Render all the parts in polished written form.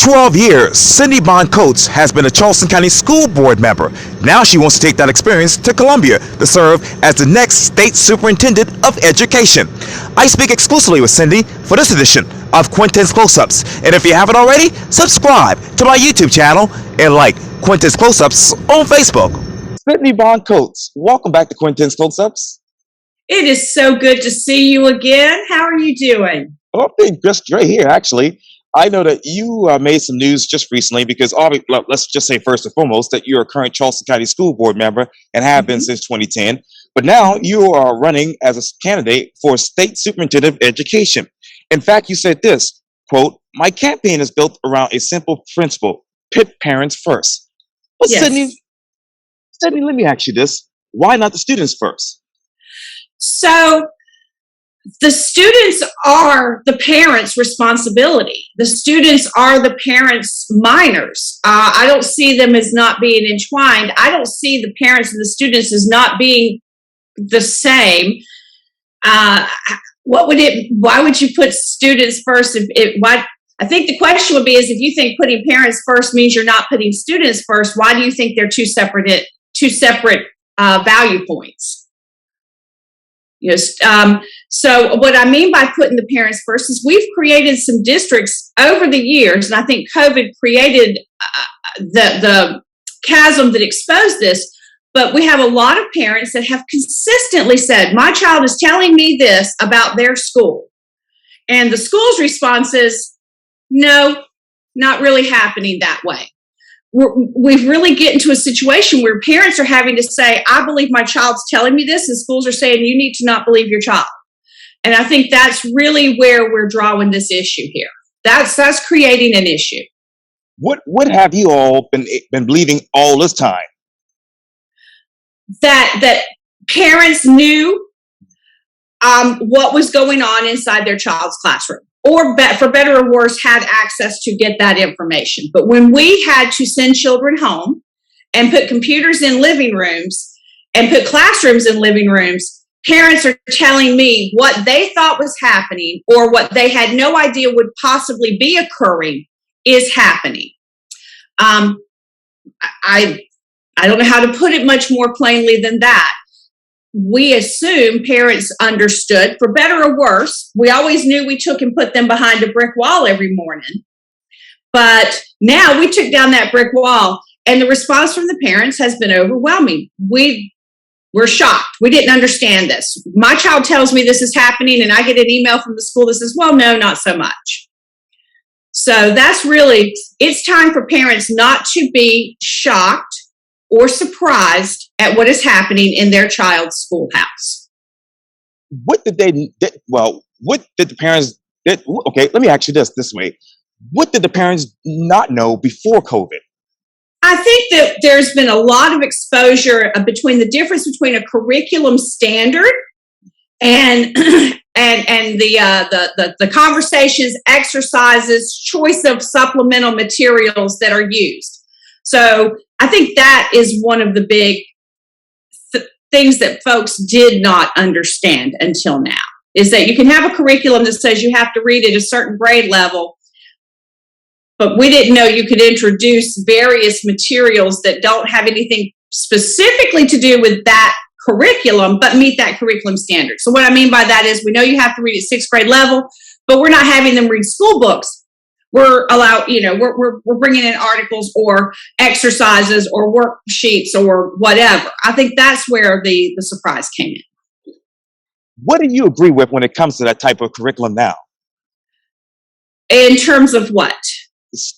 12 years, Cindy Bond Coates has been a Charleston County School Board member. Now she wants to take that experience to Columbia to serve as the next State Superintendent of Education. I speak exclusively with Cindy for this edition of Quintin's Close-Ups. And if you haven't already, subscribe to my YouTube channel and like Quintin's Close-Ups on Facebook. Cindy Bond Coates, welcome back to Quintin's Close-Ups. It is so good to see you again. How are you doing? Oh, I'm just right here, actually. I know that you made some news just recently because, let's just say first and foremost, that you're a current Charleston County School Board member and have been since 2010. But now you are running as a candidate for State Superintendent of Education. In fact, you said this, quote, "My campaign is built around a simple principle, pit parents first." But Yes. Sydney, let me ask you this. Why not the students first? So the students are the parents' responsibility. The students are the parents' minors. I don't see them as not being entwined. I don't see the parents and the students as not being the same. Why would you put students first? I think the question would be is if you think putting parents first means you're not putting students first, why do you think they're two separate value points? Yes. So what I mean by putting the parents first is we've created some districts over the years, and I think COVID created the chasm that exposed this, but we have a lot of parents that have consistently said, my child is telling me this about their school. And the school's response is, no, not really happening that way. We've really get into a situation where parents are having to say, I believe my child's telling me this, and schools are saying, you need to not believe your child. And I think that's really where we're drawing this issue here. That's creating an issue. What have you all been believing all this time? That parents knew what was going on inside their child's classroom. Or for better or worse, had access to get that information. But when we had to send children home and put computers in living rooms and put classrooms in living rooms, parents are telling me what they thought was happening or what they had no idea would possibly be occurring is happening. I don't know how to put it much more plainly than that. We assume parents understood, for better or worse. We always knew we took and put them behind a brick wall every morning. But now we took down that brick wall, and the response from the parents has been overwhelming. We're shocked. We didn't understand this. My child tells me this is happening, and I get an email from the school that says, well, no, not so much. So that's really, it's time for parents not to be shocked or surprised at what is happening in their child's schoolhouse. What did the parents, okay, let me ask you this way. What did the parents not know before COVID? I think that there's been a lot of exposure between the difference between a curriculum standard and the conversations, exercises, choice of supplemental materials that are used. So I think that is one of the big things that folks did not understand until now, is that you can have a curriculum that says you have to read at a certain grade level, but we didn't know you could introduce various materials that don't have anything specifically to do with that curriculum, but meet that curriculum standard. So what I mean by that is we know you have to read at sixth grade level, but we're not having them read school books. We're bringing in articles or exercises or worksheets or whatever. I think that's where the surprise came in. What do you agree with when it comes to that type of curriculum now? In terms of what?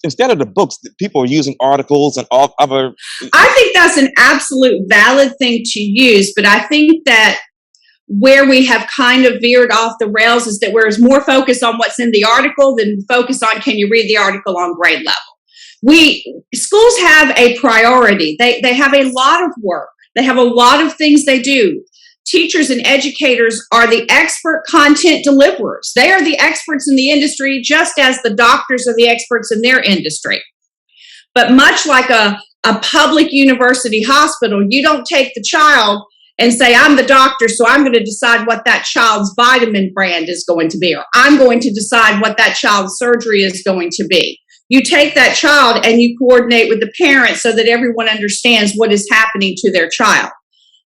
Instead of the books, people are using articles and all other. I think that's an absolute valid thing to use, but I think that where we have kind of veered off the rails is that there's more focus on what's in the article than focus on can you read the article on grade level. Schools have a priority. They have a lot of work. They have a lot of things they do. Teachers and educators are the expert content deliverers. They are the experts in the industry, just as the doctors are the experts in their industry. But much like a public university hospital, you don't take the child and say, I'm the doctor, so I'm going to decide what that child's vitamin brand is going to be, or I'm going to decide what that child's surgery is going to be. you take that child and you coordinate with the parents so that everyone understands what is happening to their child.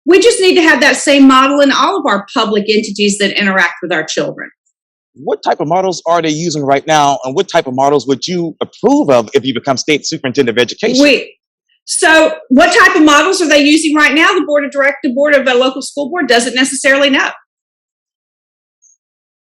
We just need to have that same model in all of our public entities that interact with our children. What type of models are they using right now, and what type of models would you approve of if you become State Superintendent of Education? So what type of models are they using right now? The board of a local school board doesn't necessarily know.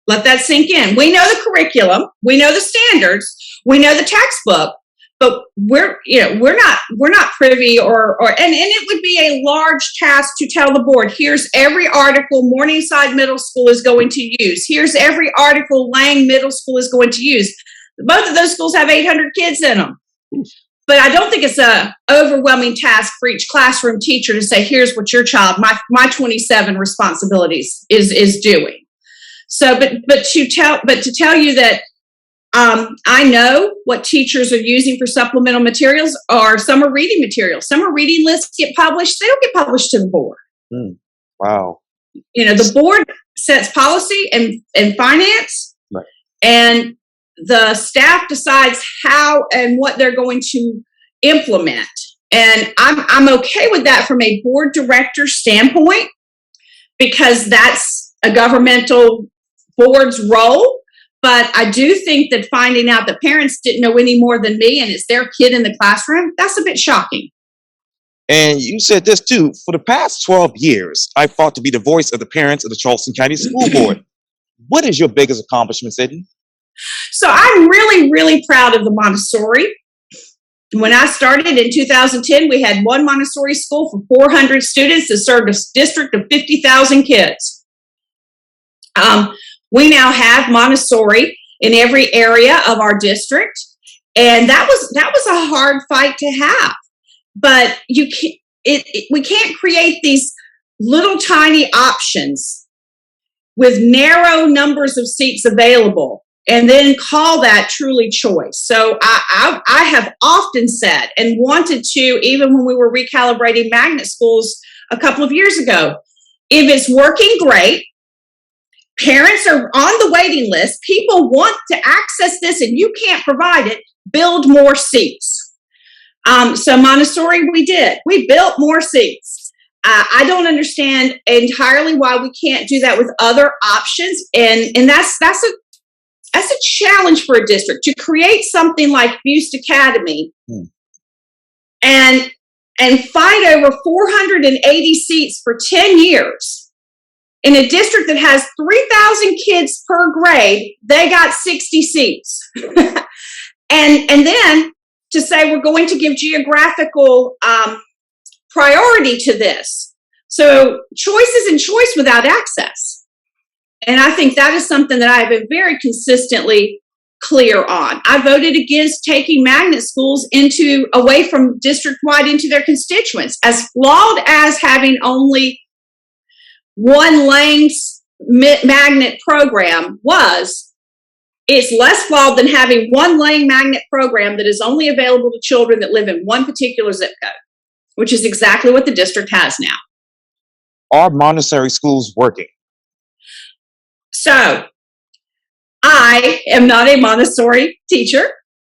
Let that sink in. We know the curriculum, we know the standards, we know the textbook, but we're not privy and it would be a large task to tell the board, here's every article Morningside Middle School is going to use. Here's every article Lang Middle School is going to use. Both of those schools have 800 kids in them. But I don't think it's a overwhelming task for each classroom teacher to say, here's what your child, my 27 responsibilities is doing. So, but to tell you that I know what teachers are using for supplemental materials are summer reading materials. Summer reading lists get published. They don't get published to the board. Wow. The board sets policy and finance, right, and the staff decides how and what they're going to implement. And I'm okay with that from a board director standpoint, because that's a governmental board's role. But I do think that finding out that parents didn't know any more than me and it's their kid in the classroom, that's a bit shocking. And you said this too, for the past 12 years, I fought to be the voice of the parents of the Charleston County School Board. What is your biggest accomplishment, Sydney? So I'm really, really proud of the Montessori. When I started in 2010, we had one Montessori school for 400 students that served a district of 50,000 kids. We now have Montessori in every area of our district, and that was a hard fight to have. But we can't create these little tiny options with narrow numbers of seats available and then call that truly choice. So I have often said and wanted to, even when we were recalibrating magnet schools a couple of years ago, if it's working, great. Parents are on the waiting list. People want to access this and you can't provide it. Build more seats. So Montessori, we did. We built more seats. I don't understand entirely why we can't do that with other options. And that's a challenge for a district to create something like Buste Academy and fight over 480 seats for 10 years. In a district that has 3,000 kids per grade, they got 60 seats. and then to say we're going to give geographical priority to this. So choice isn't choice without access. And I think that is something that I have been very consistently clear on. I voted against taking magnet schools away from district-wide into their constituents. As flawed as having only one Lang magnet program was, it's less flawed than having one Lang magnet program that is only available to children that live in one particular zip code, which is exactly what the district has now. Are Montessori schools working? So, I am not a Montessori teacher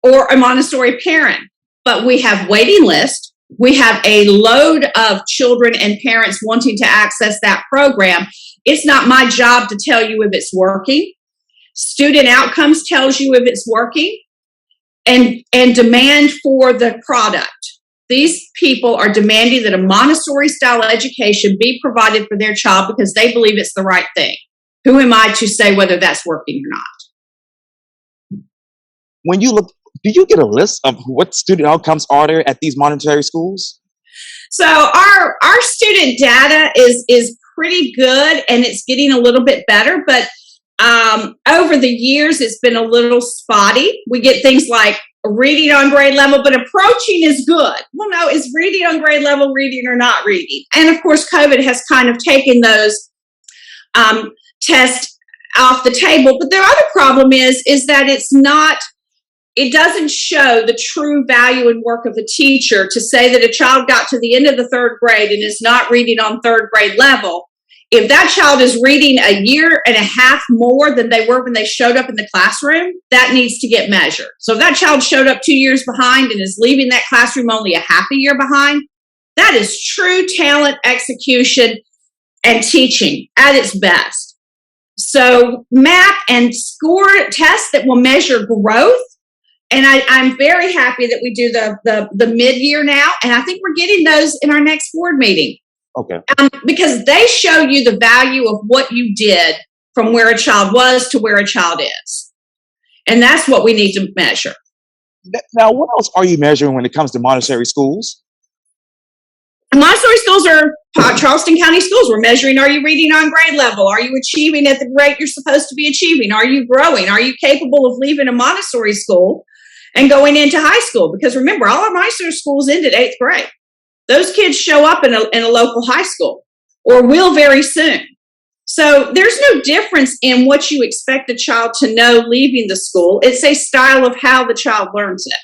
or a Montessori parent, but we have waiting lists. We have a load of children and parents wanting to access that program. It's not my job to tell you if it's working. Student outcomes tells you if it's working, and demand for the product. These people are demanding that a Montessori style education be provided for their child because they believe it's the right thing. Who am I to say whether that's working or not? When you look, do you get a list of what student outcomes are there at these Montessori schools? So our student data is pretty good, and it's getting a little bit better, but over the years it's been a little spotty. We get things like reading on grade level, but approaching is good. Well, no, is reading on grade level reading or not reading? And of course, COVID has kind of taken those tests off the table. But the other problem is that it doesn't show the true value and work of the teacher to say that a child got to the end of the third grade and is not reading on third grade level if that child is reading a year and a half more than they were when they showed up in the classroom, that needs to get measured. So if that child showed up 2 years behind and is leaving that classroom only a half a year behind, that is true talent, execution, and teaching at its best. So map and score tests that will measure growth. And I'm very happy that we do the mid-year now. And I think we're getting those in our next board meeting. Okay. Because they show you the value of what you did from where a child was to where a child is. And that's what we need to measure. Now, what else are you measuring when it comes to Montessori schools? Montessori schools are Charleston County schools. We're measuring, are you reading on grade level? Are you achieving at the rate you're supposed to be achieving? Are you growing? Are you capable of leaving a Montessori school and going into high school? Because remember, all our Montessori schools end at 8th grade. Those kids show up in a local high school or will very soon. So there's no difference in what you expect a child to know leaving the school. It's a style of how the child learns it.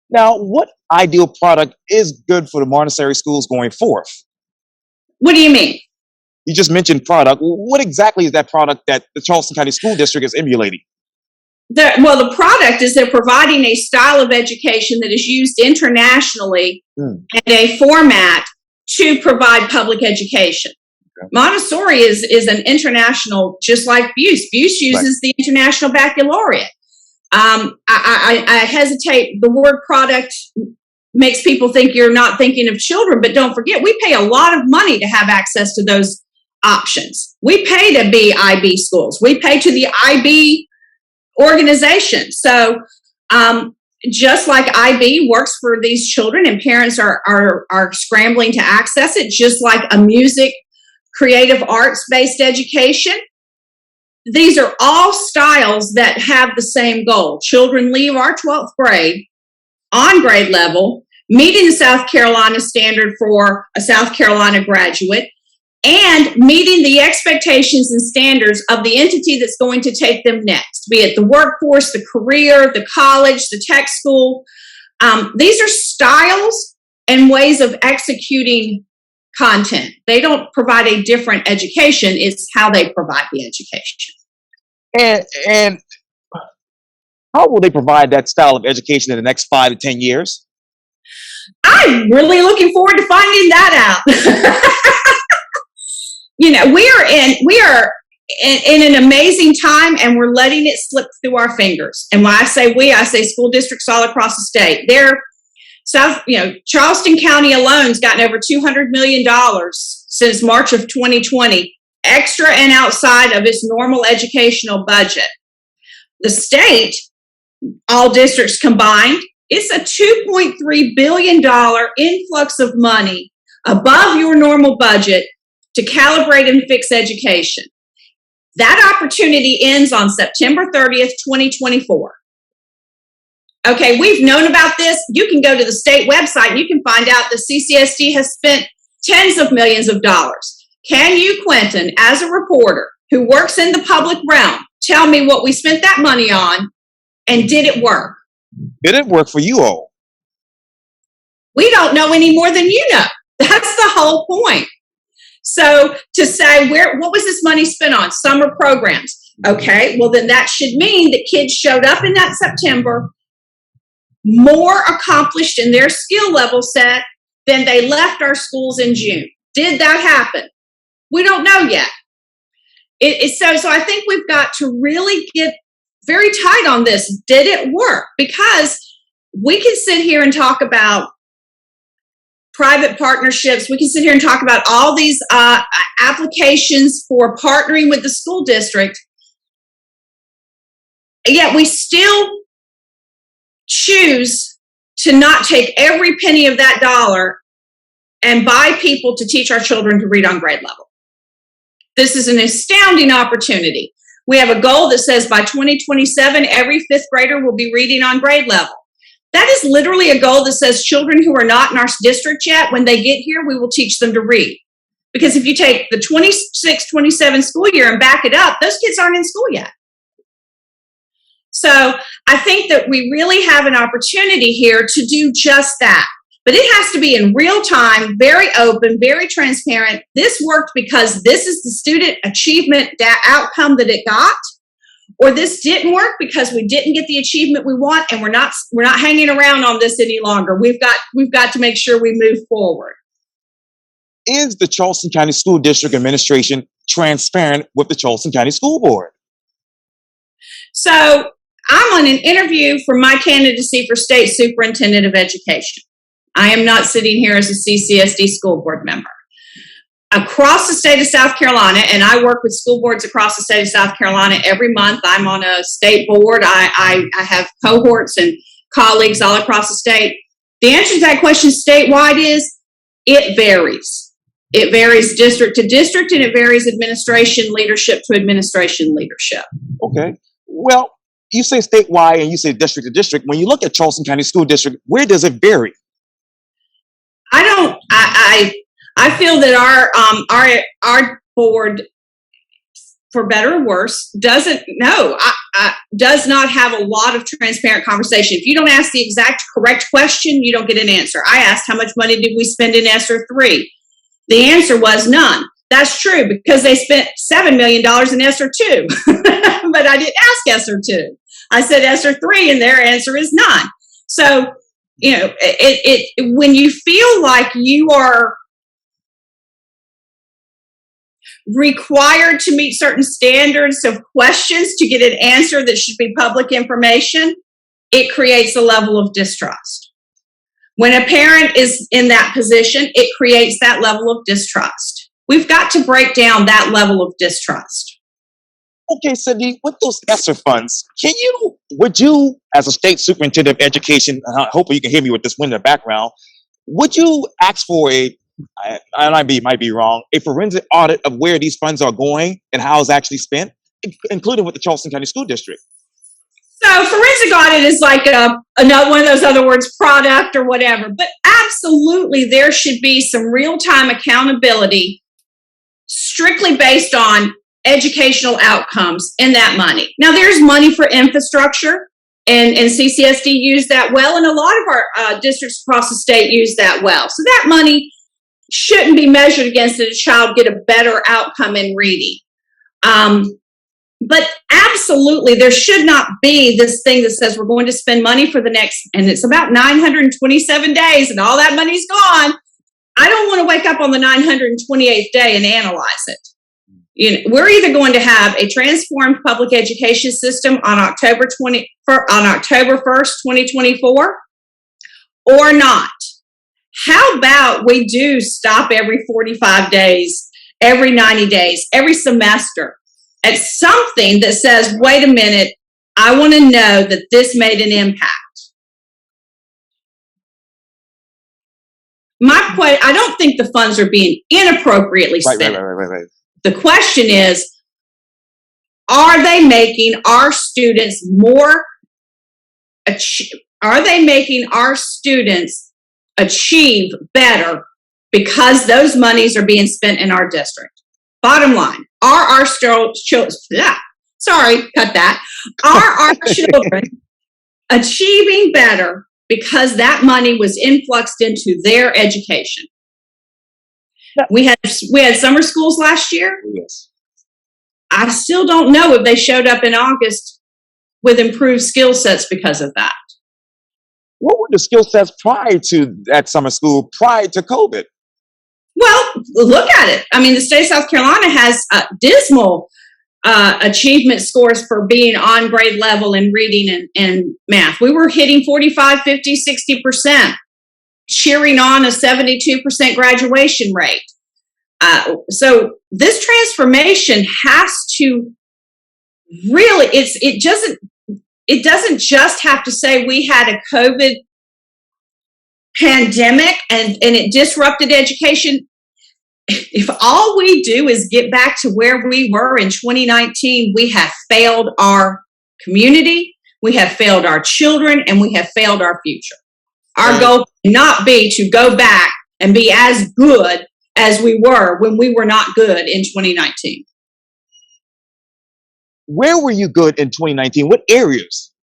Now, what ideal product is good for the Montessori schools going forth? What do you mean? You just mentioned product. What exactly is that product that the Charleston County School District is emulating? The product is they're providing a style of education that is used internationally and a format to provide public education. Okay. Montessori is an international, just like Buse. Buse uses the International Baccalaureate. I hesitate. The word product makes people think you're not thinking of children, but don't forget, we pay a lot of money to have access to those options. We pay to be IB schools. We pay to the IB organization. So just like IB works for these children and parents are scrambling to access it, just like a music, creative arts-based education, these are all styles that have the same goal. Children leave our 12th grade on grade level, meeting the South Carolina standard for a South Carolina graduate, and meeting the expectations and standards of the entity that's going to take them next, be it the workforce, the career, the college, the tech school. These are styles and ways of executing content. They don't provide a different education. It's how they provide the education. And how will they provide that style of education in the next 5 to 10 years? I'm really looking forward to finding that out. You know, we are in an amazing time, and we're letting it slip through our fingers. And when I say we, I say school districts all across the state. Charleston County alone's gotten over $200 million since March of 2020, extra and outside of its normal educational budget. The state, all districts combined, it's a $2.3 billion influx of money above your normal budget to calibrate and fix education. That opportunity ends on September 30th, 2024. Okay, we've known about this. You can go to the state website and you can find out the CCSD has spent tens of millions of dollars. Can you, Quintin, as a reporter who works in the public realm, tell me what we spent that money on and did it work? Did it work for you all? We don't know any more than you know. That's the whole point. So to say, what was this money spent on? Summer programs. Okay, well then that should mean that kids showed up in that September more accomplished in their skill level set than they left our schools in June. Did that happen? We don't know yet. So I think we've got to really get very tight on this. Did it work? Because we can sit here and talk about private partnerships. We can sit here and talk about all these applications for partnering with the school district. Yet we still choose to not take every penny of that dollar and buy people to teach our children to read on grade level. This is an astounding opportunity. We have a goal that says by 2027, every fifth grader will be reading on grade level. That is literally a goal that says children who are not in our district yet, when they get here, we will teach them to read. Because if you take the 26-27 school year and back it up, those kids aren't in school yet. So I think that we really have an opportunity here to do just that, but it has to be in real time, very open, very transparent. This worked because this is the student achievement outcome that it got, or this didn't work because we didn't get the achievement we want, and we're not hanging around on this any longer. We've got to make sure we move forward. Is the Charleston County School District Administration transparent with the Charleston County School Board? So I'm on an interview for my candidacy for State Superintendent of Education. I am not sitting here as a CCSD school board member. Across the state of South Carolina, and I work with school boards across the state of South Carolina every month. I'm on a state board. I have cohorts and colleagues all across the state. The answer to that question statewide is it varies. It varies district to district, and it varies administration leadership to administration leadership. Okay. Well, you say statewide and you say district to district. When you look at Charleston County School District, where does it vary? I feel that our board, for better or worse, does not have a lot of transparent conversation. If you don't ask the exact correct question, you don't get an answer. I asked how much money did we spend in ESSER 3? The answer was none. That's true because they spent $7 million in ESSER 2, but I didn't ask ESSER 2. I said ESSER 3, and their answer is none. So, when you feel like you are required to meet certain standards of questions to get an answer that should be public information, it creates a level of distrust. When a parent is in that position, it creates that level of distrust. We've got to break down that level of distrust. Okay, Cindy, with those ESSER funds, would you, as a state superintendent of education, hopefully you can hear me with this wind in the background, would you ask for and I might be wrong, a forensic audit of where these funds are going and how it's actually spent, including with the Charleston County School District? So forensic audit is like another one of those other words, product or whatever, but absolutely there should be some real-time accountability strictly based on educational outcomes in that money. Now there's money for infrastructure, and CCSD use that well, and a lot of our districts across the state use that well. So that money shouldn't be measured against that a child get a better outcome in reading. But absolutely, there should not be this thing that says we're going to spend money for the next, and it's about 927 days and all that money's gone. I don't want to wake up on the 928th day and analyze it. We're either going to have a transformed public education system on October 1st, 2024, or not. How about we do stop every 45 days, every 90 days, every semester at something that says, wait a minute, I want to know that this made an impact. I don't think the funds are being inappropriately spent. Right. The question is, are they making our students achieve better because those monies are being spent in our district? Bottom line, are our children achieving better because that money was influxed into their education? We had summer schools last year. Yes. I still don't know if they showed up in August with improved skill sets because of that. What were the skill sets prior to that summer school, prior to COVID? Well, look at it. I mean, the state of South Carolina has dismal achievement scores for being on grade level in reading and math. We were hitting 45, 50, 60%, cheering on a 72% graduation rate. So this transformation has to really, it doesn't just have to say we had a COVID pandemic and it disrupted education. If all we do is get back to where we were in 2019, we have failed our community, we have failed our children, and we have failed our future. Our goal cannot be to go back and be as good as we were when we were not good in 2019. Where were you good in 2019? What areas?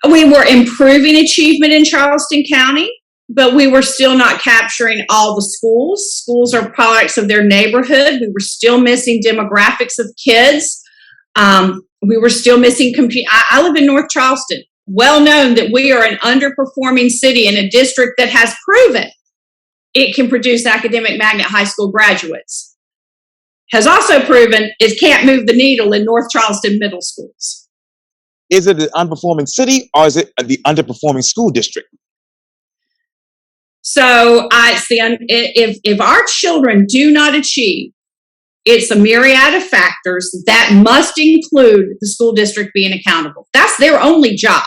We were improving achievement in Charleston County, but we were still not capturing all the schools. Schools are products of their neighborhood. We were still missing demographics of kids. We were still missing I live in North Charleston, well known that we are an underperforming city in a district that has proven it can produce academic magnet high school graduates. Has also proven it can't move the needle in North Charleston middle schools. Is it an underperforming city or is it the underperforming school district? So if our children do not achieve, it's a myriad of factors that must include the school district being accountable. That's their only job.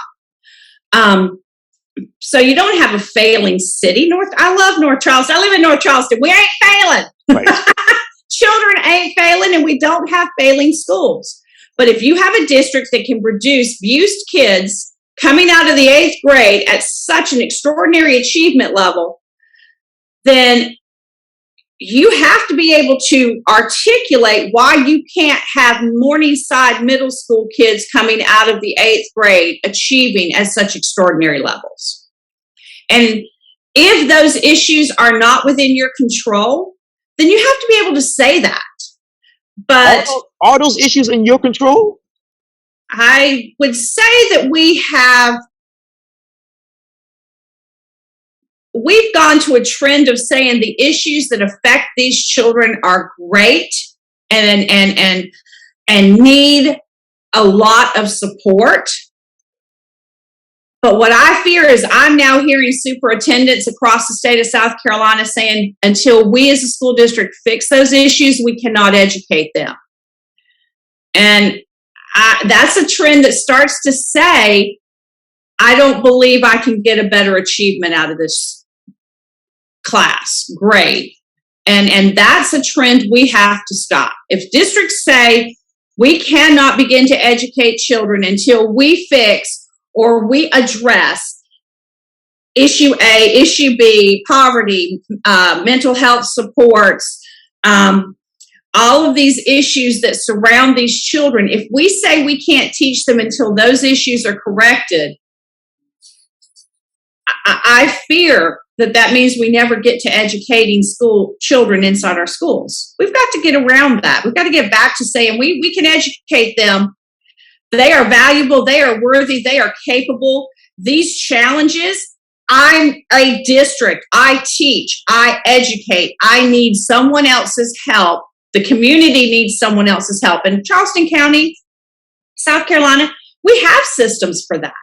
So you don't have a failing city. I love North Charleston. I live in North Charleston. We ain't failing. Right. Children ain't failing, and we don't have failing schools. But if you have a district that can produce VUSed kids coming out of the 8th grade at such an extraordinary achievement level, then you have to be able to articulate why you can't have Morningside middle school kids coming out of the 8th grade achieving at such extraordinary levels. And if those issues are not within your control, then you have to be able to say that. But are those issues in your control? I would say that we've gone to a trend of saying the issues that affect these children are great and need a lot of support. But what I fear is I'm now hearing superintendents across the state of South Carolina saying, until we as a school district fix those issues, we cannot educate them. And that's a trend that starts to say, I don't believe I can get a better achievement out of this class, grade. And that's a trend we have to stop. If districts say we cannot begin to educate children until we fix or we address issue A, issue B, poverty, mental health supports, all of these issues that surround these children, if we say we can't teach them until those issues are corrected, I fear that means we never get to educating school children inside our schools. We've got to get around that. We've got to get back to saying we can educate them. They are valuable. They are worthy. They are capable. These challenges, I'm a district. I teach. I educate. I need someone else's help. The community needs someone else's help. In Charleston County, South Carolina, we have systems for that.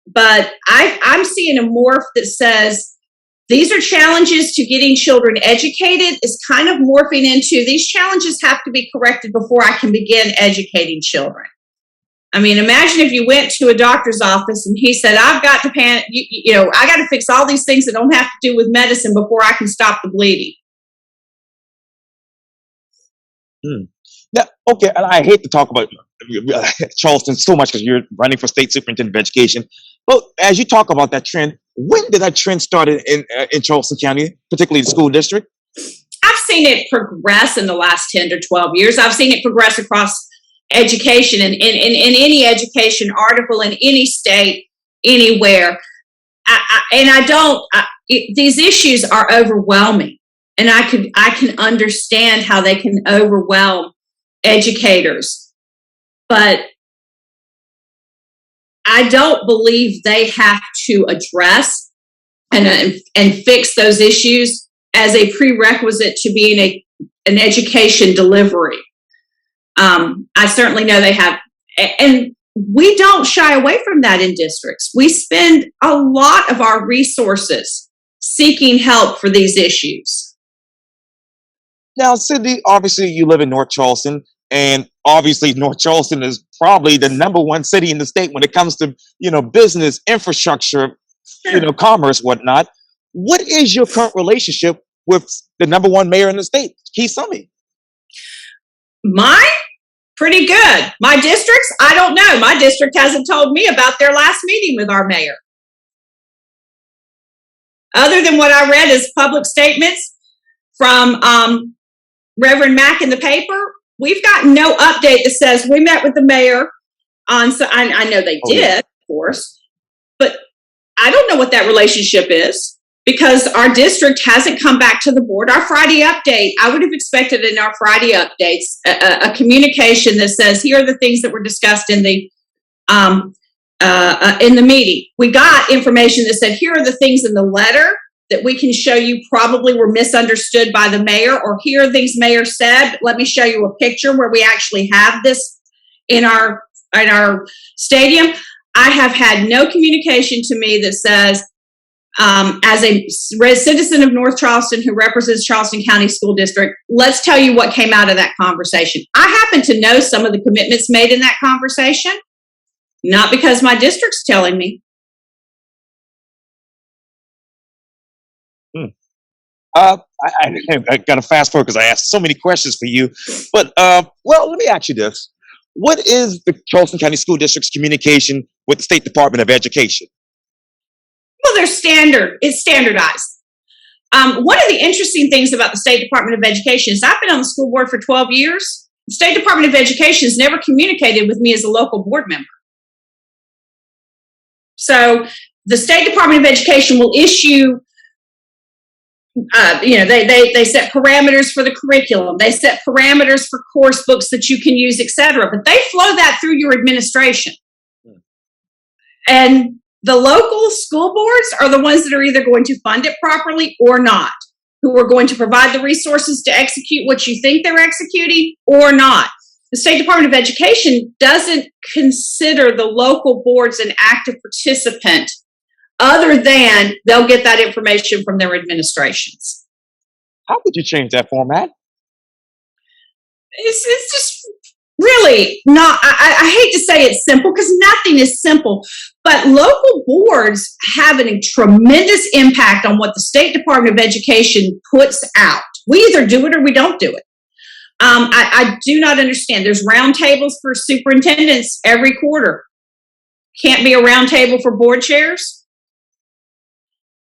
But I'm seeing a morph that says these are challenges to getting children educated is kind of morphing into these challenges have to be corrected before I can begin educating children. I mean, imagine if you went to a doctor's office and he said, I've got to I got to fix all these things that don't have to do with medicine before I can stop the bleeding. Now, okay, and I hate to talk about Charleston so much because you're running for State Superintendent of Education. But as you talk about that trend, when did that trend start in Charleston County, particularly the school district? I've seen it progress in the last 10 to 12 years. I've seen it progress across education and in any education article in any state, anywhere. These issues are overwhelming. And I can understand how they can overwhelm educators. But I don't believe they have to address and fix those issues as a prerequisite to being an education delivery. I certainly know they have, and we don't shy away from that in districts. We spend a lot of our resources seeking help for these issues. Now, Cindy, obviously you live in North Charleston, and obviously North Charleston is probably the #1 city in the state when it comes to, business, infrastructure, Sure. Commerce, whatnot. What is your current relationship with the #1 mayor in the state, Keith Summey? Mine? Pretty good. My districts? I don't know. My district hasn't told me about their last meeting with our mayor. Other than what I read as public statements from Reverend Mack in the paper, we've got no update that says we met with the mayor on. So I know they did. course, but I don't know what that relationship is because our district hasn't come back to the board. Our Friday update, I would have expected in our Friday updates a communication that says, here are the things that were discussed in the meeting. We got information that said, here are the things in the letter that we can show you probably were misunderstood by the mayor, or here are things mayor said. Let me show you a picture where we actually have this in our stadium. I have had no communication to me that says, as a citizen of North Charleston who represents Charleston County School District, let's tell you what came out of that conversation. I happen to know some of the commitments made in that conversation, not because my district's telling me. I got to fast forward because I asked so many questions for you. But, well, let me ask you this. What is the Charleston County School District's communication with the State Department of Education? Well, it's standardized. One of the interesting things about the State Department of Education is I've been on the school board for 12 years. The State Department of Education has never communicated with me as a local board member. So the State Department of Education will issue they set parameters for the curriculum. They set parameters for course books that you can use, etc. But they flow that through your administration. And the local school boards are the ones that are either going to fund it properly or not, who are going to provide the resources to execute what you think they're executing or not. The State Department of Education doesn't consider the local boards an active participant other than they'll get that information from their administrations. How would you change that format? It's just really not, I hate to say it's simple because nothing is simple, but local boards have a tremendous impact on what the State Department of Education puts out. We either do it or we don't do it. I do not understand. There's roundtables for superintendents every quarter. Can't be a roundtable for board chairs.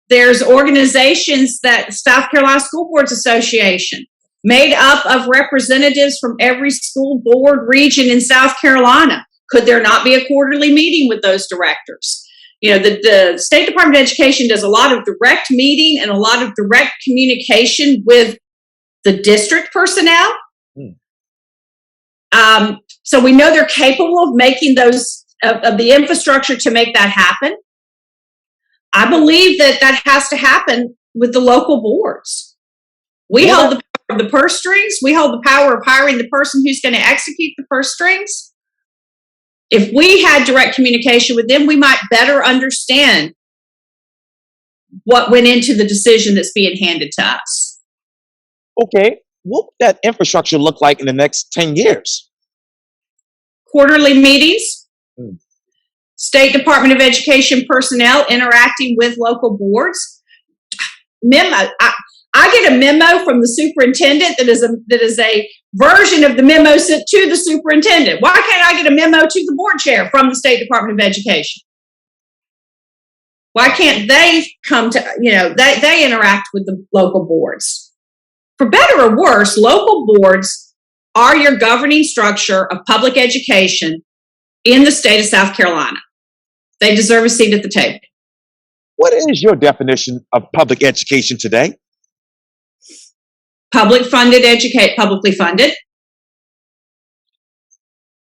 There's organizations that South Carolina School Boards Association, made up of representatives from every school board region in South Carolina. Could there not be a quarterly meeting with those directors? You know, the State Department of Education does a lot of direct meeting and a lot of direct communication with the district personnel. So we know they're capable of making those, of the infrastructure to make that happen. I believe that has to happen with the local boards. We hold the power of the purse strings. We hold the power of hiring the person who's going to execute the purse strings. If we had direct communication with them, we might better understand what went into the decision that's being handed to us. Okay, what would that infrastructure look like in the next 10 years? Quarterly meetings. State Department of Education personnel interacting with local boards. Memo. I get a memo from the superintendent that is a version of the memo sent to the superintendent. Why can't I get a memo to the board chair from the State Department of Education? Why can't they come to, they interact with the local boards? For better or worse, local boards are your governing structure of public education in the state of South Carolina. They deserve a seat at the table. What is your definition of public education today? Publicly funded.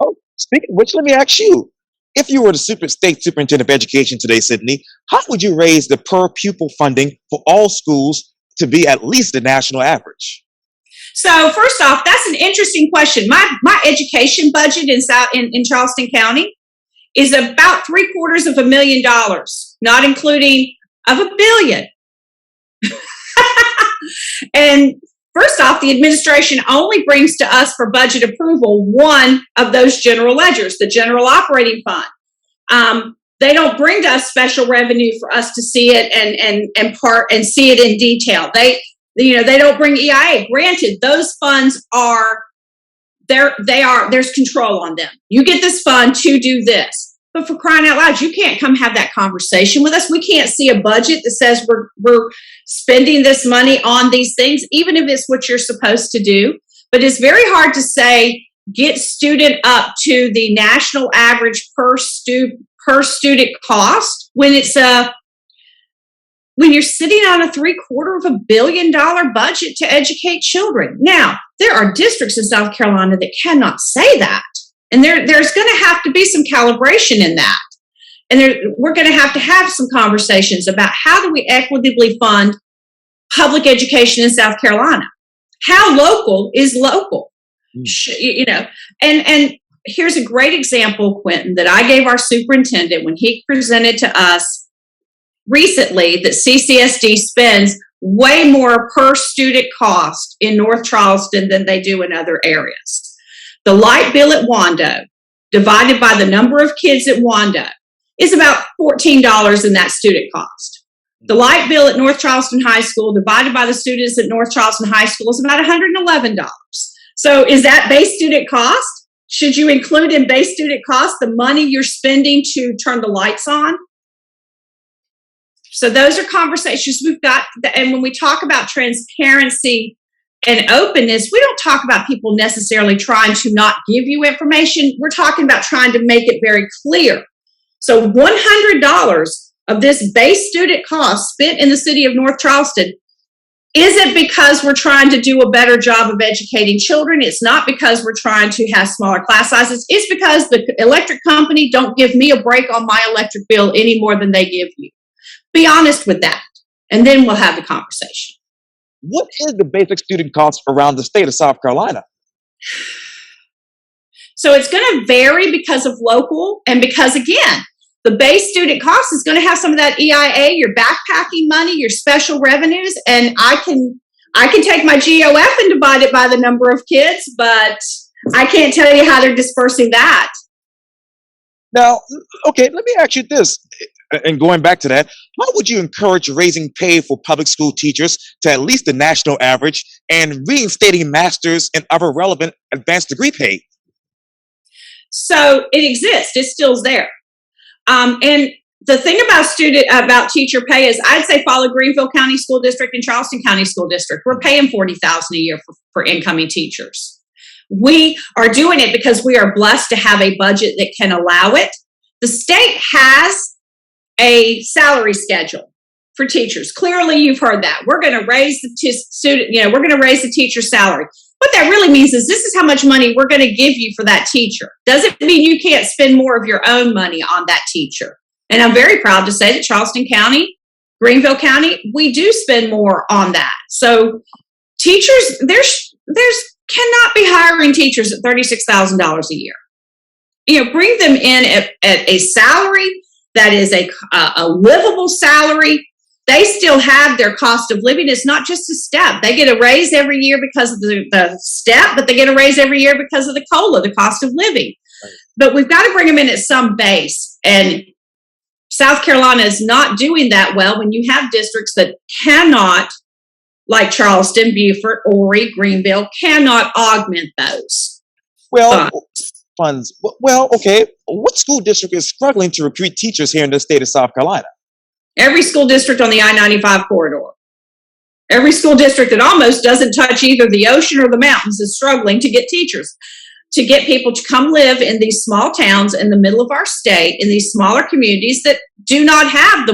Oh, speaking of which, let me ask you. If you were the State Superintendent of Education today, Sydney, how would you raise the per pupil funding for all schools to be at least the national average? So first off, that's an interesting question. My education budget in Charleston County is about $750,000, not including of $1 billion. And first off, the administration only brings to us for budget approval one of those general ledgers, the general operating fund. They don't bring to us special revenue for us to see it and see it in detail. They don't bring EIA. Granted, those funds there's control on them. You get this fund to do this. But for crying out loud, you can't come have that conversation with us. We can't see a budget that says we're spending this money on these things, even if it's what you're supposed to do. But it's very hard to say, get student up to the national average per per student cost when when you're sitting on a $750 million budget to educate children. Now, there are districts in South Carolina that cannot say that. And there's going to have to be some calibration in that. And we're going to have some conversations about how do we equitably fund public education in South Carolina? How local is local? You know, and here's a great example, Quintin, that I gave our superintendent when he presented to us recently that CCSD spends way more per student cost in North Charleston than they do in other areas. The light bill at Wando, divided by the number of kids at Wando, is about $14 in that student cost. The light bill at North Charleston High School, divided by the students at North Charleston High School, is about $111. So is that base student cost? Should you include in base student cost the money you're spending to turn the lights on? So those are conversations we've got. And when we talk about transparency and openness, we don't talk about people necessarily trying to not give you information. We're talking about trying to make it very clear. So $100 of this base student cost spent in the city of North Charleston isn't because we're trying to do a better job of educating children. It's not because we're trying to have smaller class sizes. It's because the electric company don't give me a break on my electric bill any more than they give you. Be honest with that, and then we'll have the conversation. What is the basic student cost around the state of South Carolina? So it's going to vary because of local, and because, again, the base student cost is going to have some of that EIA, your backpacking money, your special revenues, and I can take my GOF and divide it by the number of kids, but I can't tell you how they're dispersing that. Now, okay, let me ask you this. And going back to that, how would you encourage raising pay for public school teachers to at least the national average and reinstating master's and other relevant advanced degree pay? So it exists. It's still there. And the thing about teacher pay is I'd say follow Greenville County School District and Charleston County School District. We're paying $40,000 a year for incoming teachers. We are doing it because we are blessed to have a budget that can allow it. The state has a salary schedule for teachers. Clearly, you've heard that. We're going to raise we're going to raise the teacher's salary. What that really means is this is how much money we're going to give you for that teacher. Doesn't mean you can't spend more of your own money on that teacher. And I'm very proud to say that Charleston County, Greenville County, we do spend more on that. So teachers, there's cannot be hiring teachers at $36,000 a year. You know, bring them in at a salary that is a livable salary. They still have their cost of living. It's not just a step. They get a raise every year because of the step, but they get a raise every year because of the COLA, the cost of living. Right. But we've got to bring them in at some base. And South Carolina is not doing that well when you have districts that cannot, like Charleston, Beaufort, Horry, Greenville, cannot augment those. Well, funds. Well, okay. What school district is struggling to recruit teachers here in the state of South Carolina? Every school district on the I-95 corridor. Every school district that almost doesn't touch either the ocean or the mountains is struggling to get teachers, to get people to come live in these small towns in the middle of our state, in these smaller communities that do not have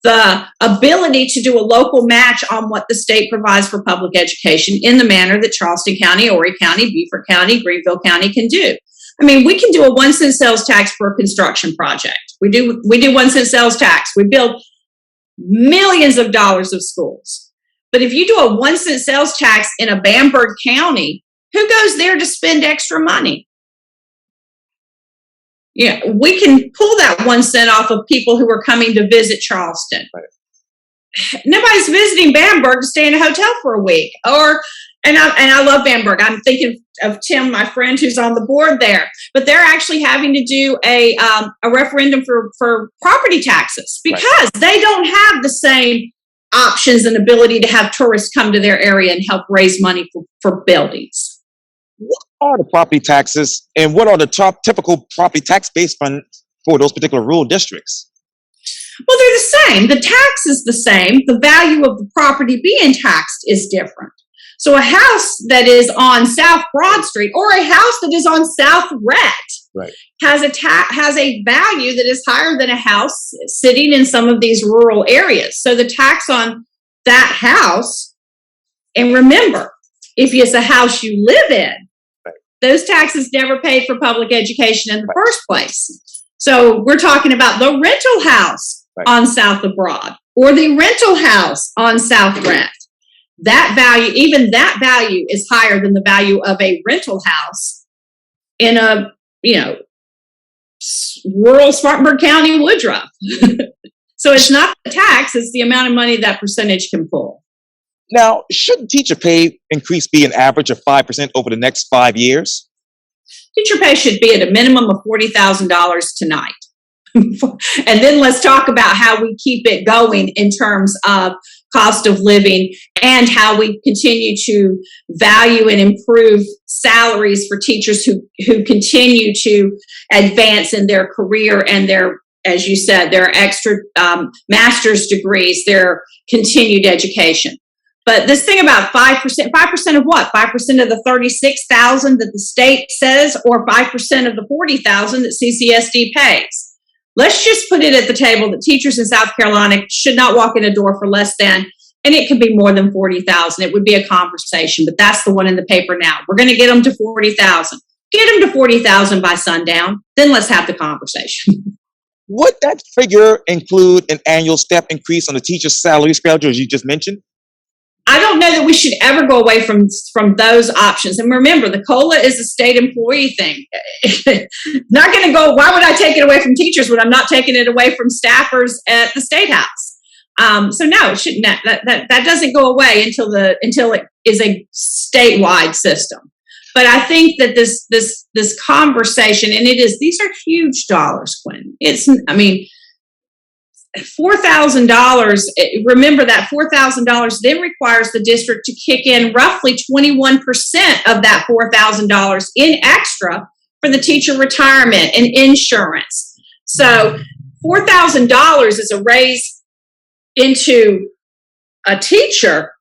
the ability to do a local match on what the state provides for public education in the manner that Charleston County, Horry County, Beaufort County, Greenville County can do. I mean, we can do a 1 cent sales tax for a construction project. We do 1 cent sales tax. We build millions of dollars of schools. But if you do a 1 cent sales tax in a Bamberg County, who goes there to spend extra money? Yeah, we can pull that 1 cent off of people who are coming to visit Charleston. Right. Nobody's visiting Bamberg to stay in a hotel for a week. And I love Bamberg. I'm thinking of Tim, my friend, who's on the board there. But they're actually having to do a referendum for property taxes because right. They don't have the same options and ability to have tourists come to their area and help raise money for buildings. What are the property taxes and what are the top typical property tax base funds for those particular rural districts? Well, they're the same. The tax is the same. The value of the property being taxed is different. So a house that is on South Broad Street or a house that is on South Rhett Right. has a value that is higher than a house sitting in some of these rural areas. So the tax on that house, and remember, if it's a house you live in, right, those taxes never paid for public education in the first place. So we're talking about the rental house on South of Broad or the rental house on South Brent. That value, even that value, is higher than the value of a rental house in a, rural Spartanburg County, Woodruff. So it's not the tax, it's the amount of money that percentage can pull. Now, shouldn't teacher pay increase be an average of 5% over the next 5 years? Teacher pay should be at a minimum of $40,000 tonight. And then let's talk about how we keep it going in terms of cost of living and how we continue to value and improve salaries for teachers who continue to advance in their career and their, as you said, their extra master's degrees, their continued education. But this thing about 5% of what? 5% of the $36,000 that the state says, or 5% of the $40,000 that CCSD pays? Let's just put it at the table that teachers in South Carolina should not walk in a door for less than, and it could be more than $40,000. It would be a conversation, but that's the one in the paper now. We're going to get them to $40,000. Get them to $40,000 by sundown. Then let's have the conversation. Would that figure include an annual step increase on the teacher's salary schedule, as you just mentioned? I don't know that we should ever go away from those options. And remember, the COLA is a state employee thing. Not going to go, why would I take it away from teachers when I'm not taking it away from staffers at the State House? So no, it shouldn't. That doesn't go away until it is a statewide system. But I think that this conversation, and these are huge dollars, Quinn. $4,000, remember that $4,000 then requires the district to kick in roughly 21% of that $4,000 in extra for the teacher retirement and insurance. So $4,000 is a raise into a teacher,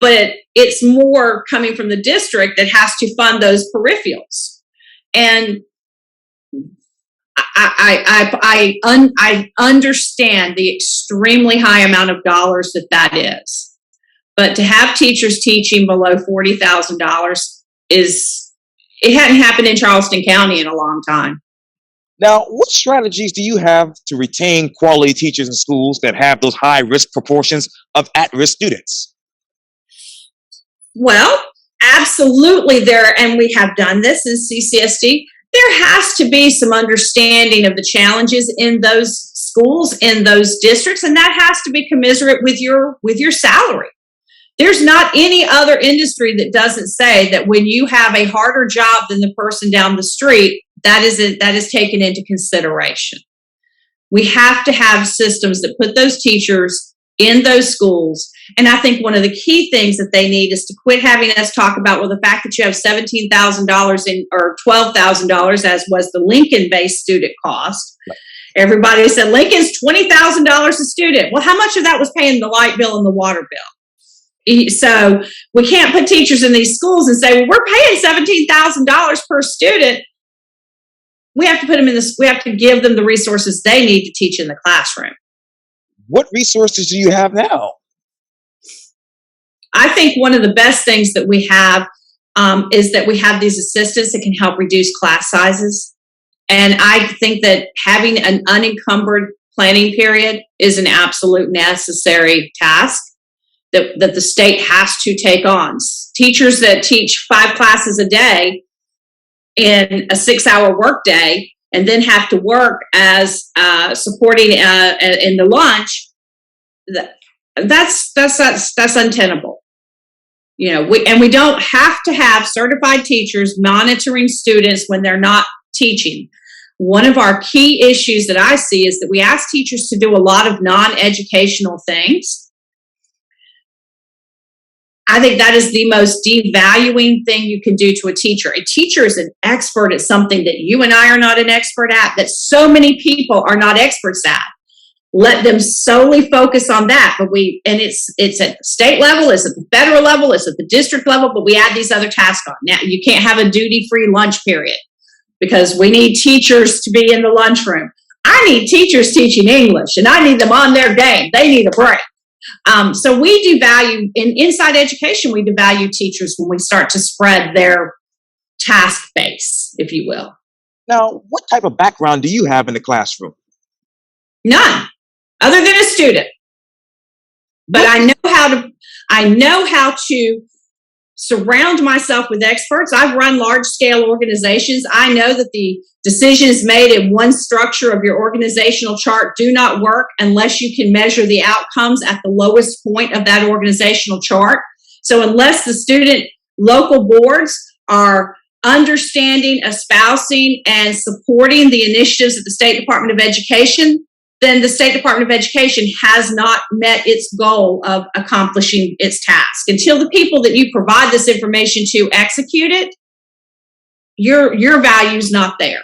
but it's more coming from the district that has to fund those peripherals. And I understand the extremely high amount of dollars that is, but to have teachers teaching below $40,000 it hadn't happened in Charleston County in a long time. Now, what strategies do you have to retain quality teachers in schools that have those high risk proportions of at-risk students? Well, absolutely and we have done this in CCSD. There has to be some understanding of the challenges in those schools, in those districts, and that has to be commensurate with your salary. There's not any other industry that doesn't say that when you have a harder job than the person down the street, that is taken into consideration. We have to have systems that put those teachers in those schools. And I think one of the key things that they need is to quit having us talk about, well, the fact that you have $17,000 or $12,000, as was the Lincoln-based student cost. Right. Everybody said Lincoln's $20,000 a student. Well, how much of that was paying the light bill and the water bill? So we can't put teachers in these schools and say, well, we're paying $17,000 per student. We have to put them we have to give them the resources they need to teach in the classroom. What resources do you have now? I think one of the best things that we have is that we have these assistants that can help reduce class sizes. And I think that having an unencumbered planning period is an absolute necessary task that the state has to take on. Teachers that teach 5 classes a day in a 6-hour workday and then have to work as supporting in the lunch, that's untenable. We don't have to have certified teachers monitoring students when they're not teaching. One of our key issues that I see is that we ask teachers to do a lot of non-educational things. I think that is the most devaluing thing you can do to a teacher. A teacher is an expert at something that you and I are not an expert at, that so many people are not experts at. Let them solely focus on that. It's at the state level, it's at the federal level, it's at the district level, but we add these other tasks on. Now, you can't have a duty-free lunch period. because we need teachers to be in the lunchroom. I need teachers teaching English, and I need them on their game. They need a break. So we do value, inside education, we do value teachers when we start to spread their task base, if you will. Now, what type of background do you have in the classroom? None, other than a student. But I know how to surround myself with experts. I've run large-scale organizations. I know that the decisions made in one structure of your organizational chart do not work unless you can measure the outcomes at the lowest point of that organizational chart. So unless the student local boards are understanding, espousing, and supporting the initiatives of the State Department of Education, then the State Department of Education has not met its goal of accomplishing its task. Until the people that you provide this information to execute it, your value's not there.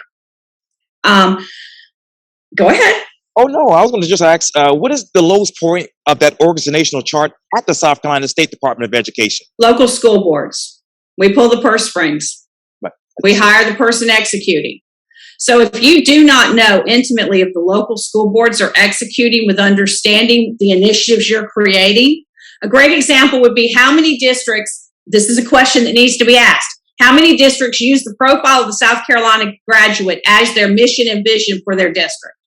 Go ahead. Oh, no, I was going to just ask, what is the lowest point of that organizational chart at the South Carolina State Department of Education? Local school boards. We pull the purse strings. Right. We hire the person executing. So if you do not know intimately if the local school boards are executing with understanding the initiatives you're creating, a great example would be how many districts, this is a question that needs to be asked, how many districts use the profile of the South Carolina graduate as their mission and vision for their district?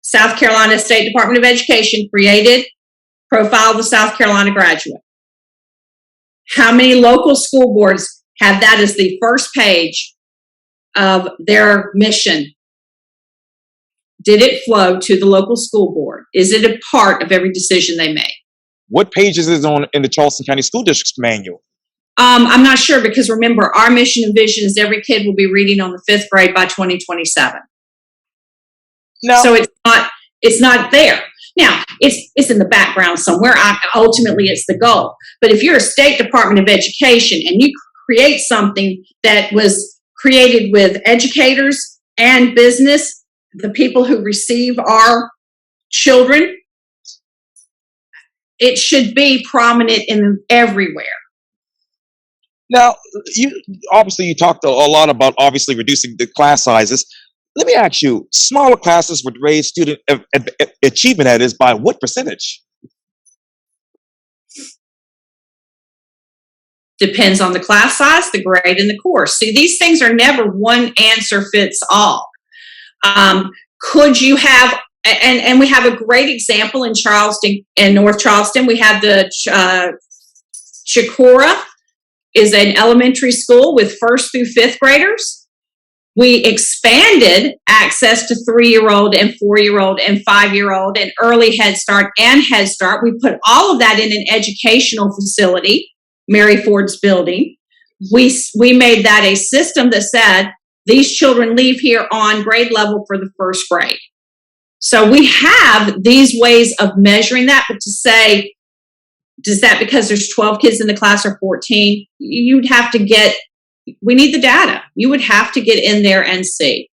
South Carolina State Department of Education created profile of the South Carolina graduate. How many local school boards have that as the first page of their mission? Did it flow to the local school board? Is it a part of every decision they make? What pages is on in the Charleston County School District's manual? I'm not sure, because remember, our mission and vision is every kid will be reading on the 5th grade by 2027. No. So it's not there. Now, it's in the background somewhere. Ultimately, it's the goal. But if you're a State Department of Education and you create something that was created with educators and business, the people who receive our children, it should be prominent in everywhere. Now, you talked a lot about obviously reducing the class sizes. Let me ask you, smaller classes would raise student achievement, that is, by what percentage? Depends on the class size, the grade, and the course. See, these things are never one answer fits all. Could you have, and we have a great example in Charleston, in North Charleston, we have the Chicora is an elementary school with 1st through 5th graders. We expanded access to 3-year-old and 4-year-old and 5-year-old and early Head Start and Head Start. We put all of that in an educational facility, Mary Ford's building. We made that a system that said these children leave here on grade level for the 1st grade. So we have these ways of measuring that, but to say, does that because there's 12 kids in the class or 14, you'd have to we need the data. You would have to get in there and see.